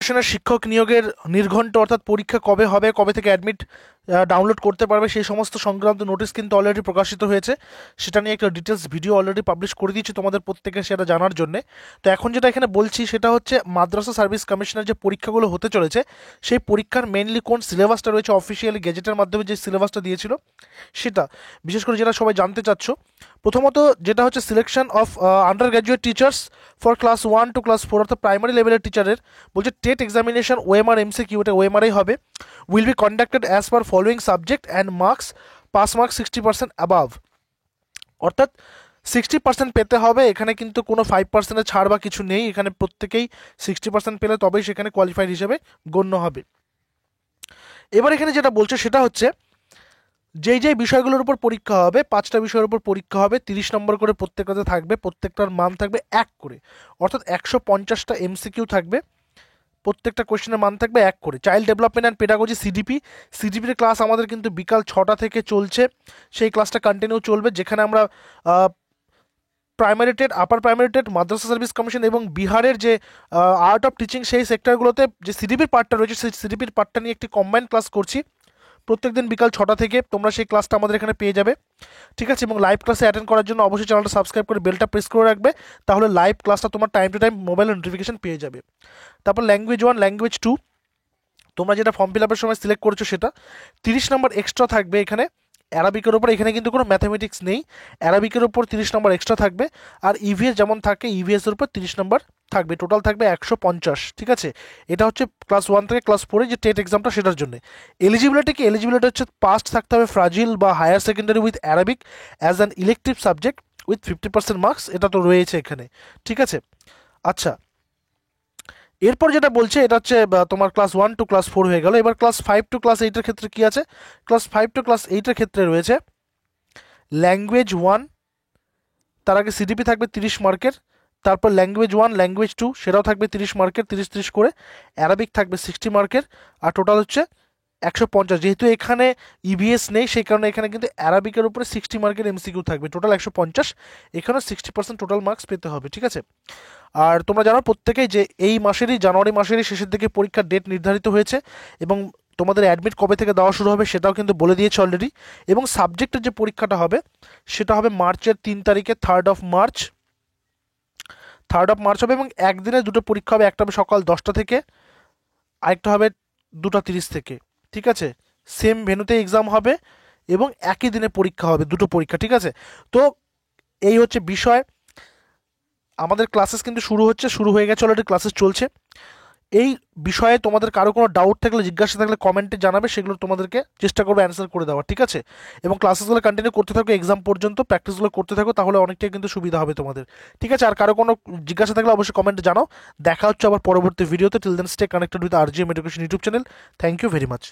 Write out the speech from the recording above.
সেকশনের শিক্ষক নিয়োগের নির্ঘণ্ট অর্থাৎ পরীক্ষা কবে হবে, কবে থেকে অ্যাডমিট ডাউনলোড করতে পারবে, সেই সমস্ত সংক্রান্ত নোটিশ কিন্তু অলরেডি প্রকাশিত হয়েছে। সেটা নিয়ে একটা ডিটেলস ভিডিও অলরেডি পাবলিশ করে দিয়েছি তোমাদের প্রত্যেকে সেটা জানার জন্যে। তো এখন যেটা এখানে বলছি সেটা হচ্ছে মাদ্রাসা সার্ভিস কমিশনের যে পরীক্ষাগুলো হতে চলেছে সেই পরীক্ষার মেনলি কোন সিলেবাসটা রয়েছে, অফিসিয়ালি গেজেটের মাধ্যমে যে সিলেবাসটা দিয়েছিল সেটা বিশেষ করে যেটা সবাই জানতে চাচ্ছ। প্রথমত যেটা হচ্ছে selection of under graduate teachers for class 1 to class 4 অর্থাৎ প্রাইমারি লেভেলের টিচারের বলছে টেট এক্সামিনেশন ওএমআর এমসিকিউ, এটা ওএমআরই হবে, will be conducted as per following subject and marks, pass marks 60% above. অর্থাৎ 60% পেতে হবে, এখানে কিন্তু কোনো 5%-এর ছাড় বা কিছু নেই, এখানে প্রত্যেকেই 60% পেলে তবেই সেখানে কোয়ালিফাইড হিসেবে গণ্য হবে। এবার এখানে যেটা বলছে সেটা হচ্ছে যেই বিষয়গুলোর উপর পরীক্ষা হবে, 5টা বিষয়ের উপর পরীক্ষা হবে, 30 নম্বর করে প্রত্যেকটাতে থাকবে, প্রত্যেকটার মান থাকবে 1 করে, অর্থাৎ 150টা এমসিকিউ থাকবে, প্রত্যেকটা কোয়েশ্চেনের মান থাকবে 1 করে। চাইল্ড ডেভেলপমেন্ট অ্যান্ড পেডাগজি সিডিপির ক্লাস আমাদের কিন্তু বিকাল 6টা থেকে চলছে, সেই ক্লাসটা কন্টিনিউ চলবে, যেখানে আমরা primary TET, upper primary TET, Madrasa service commission এবং বিহারের যে আর্ট অফ টিচিং সেই সেক্টরগুলোতে যে সিডিপির পার্টটা রয়েছে সেই সিডিপির পার্টটা নিয়ে একটি কম্বাইন্ড ক্লাস করছি প্রত্যেকদিন বিকাল 6টা থেকে। তোমরা সেই ক্লাসটা আমাদের এখানে পেয়ে যাবে, ঠিক আছে। এবং লাইভ ক্লাসে অ্যাটেন্ড করার জন্য অবশ্যই চ্যানেলটা সাবস্ক্রাইব করে বেলটা প্রেস করে রাখবে, তাহলে লাইভ ক্লাসটা তোমার টাইম টু টাইম মোবাইলে নোটিফিকেশন পেয়ে যাবে। তারপর ল্যাঙ্গুয়েজ 1, ল্যাঙ্গুয়েজ 2 তোমরা যেটা ফর্ম ফিল আপের সময় সিলেক্ট করেছো সেটা 30 নম্বর এক্সট্রা থাকবে এখানে অ্যারাবিকের ওপর, এখানে কিন্তু কোনো ম্যাথামেটিক্স নেই, অ্যারাবিকের ওপর 30 নম্বর এক্সট্রা থাকবে, আর ইভিএস যেমন থাকে ইভিএসের উপর 30 নম্বর থাকবে, টোটাল থাকবে 150, ঠিক আছে। এটা হচ্ছে ক্লাস 1 থেকে ক্লাস 4 যে টেট এক্সামটা সেটার জন্য। এলিজিবিলিটি হচ্ছে পাস্ট থাকতে হবে ফ্রাজিল বা higher secondary with Arabic as an elective subject with 50% marks, এটা তো রয়েছে এখানে, ঠিক আছে। আচ্ছা, এরপর যেটা বলছে এটা হচ্ছে তোমার ক্লাস 1 to ক্লাস 4 হয়ে গেল। এবার ক্লাস 5 to ক্লাস 8-এর ক্ষেত্রে কি আছে, ক্লাস 5 to ক্লাস 8-এর ক্ষেত্রে রয়েছে ল্যাঙ্গুয়েজ 1, তার আগে সিডিপি থাকবে 30 মার্কের, তারপর ল্যাঙ্গুয়েজ 1, ল্যাঙ্গুয়েজ 2 সেটাও থাকবে 30 মার্কের, 30 করে, অ্যারাবিক থাকবে 60 মার্কের, আর টোটাল হচ্ছে 150। যেহেতু এখানে ইভিএস নেই সেই কারণে এখানে কিন্তু অ্যারাবিকের উপরে 60 মার্কের এমসিকিউ থাকবে, টোটাল 150, এখানে 60% টোটাল মার্কস পেতে হবে, ঠিক আছে। আর তোমরা জানো প্রত্যেকেই যে এই মাসেরই জানুয়ারি মাসেরই শেষের দিকে পরীক্ষার ডেট নির্ধারিত হয়েছে, এবং তোমাদের অ্যাডমিট কবে থেকে দেওয়া শুরু হবে সেটাও কিন্তু বলে দিয়েছে অলরেডি। এবং সাবজেক্টের যে পরীক্ষাটা হবে সেটা হবে মার্চের 3 তারিখে, 3rd অফ মার্চ হবে, এবং একদিনে দুটো পরীক্ষা হবে, একটা হবে সকাল 10টা থেকে, আরেকটা হবে 2:30 থেকে, ঠিক আছে। সেম ভেন্যুতে এক্সাম হবে এবং একই দিনে পরীক্ষা হবে, দুটো পরীক্ষা, ঠিক আছে। তো এই হচ্ছে বিষয়, আমাদের ক্লাসেস কিন্তু শুরু হয়ে গেছে অলরেডি, ক্লাসেস চলছে। এই বিষয়ে তোমাদের কারো কোনো ডাউট থাকলে, জিজ্ঞাসা থাকলে কমেন্টে জানাবে, সেগুলো তোমাদেরকে চেষ্টা করবো অ্যান্সার করে দেওয়ার, ঠিক আছে। এবং ক্লাসেসগুলো কন্টিনিউ করতে থাকো এক্সাম পর্যন্ত, প্র্যাকটিসগুলো করতে থাকো, তাহলে অনেকটাই কিন্তু সুবিধা হবে তোমাদের, ঠিক আছে। আর কারো কোনো জিজ্ঞাসা থাকলে অবশ্যই কমেন্টে জানাও। দেখা হচ্ছে আবার পরবর্তী ভিডিওতে। Till then stay connected with RGM education YouTube channel. Thank you very much.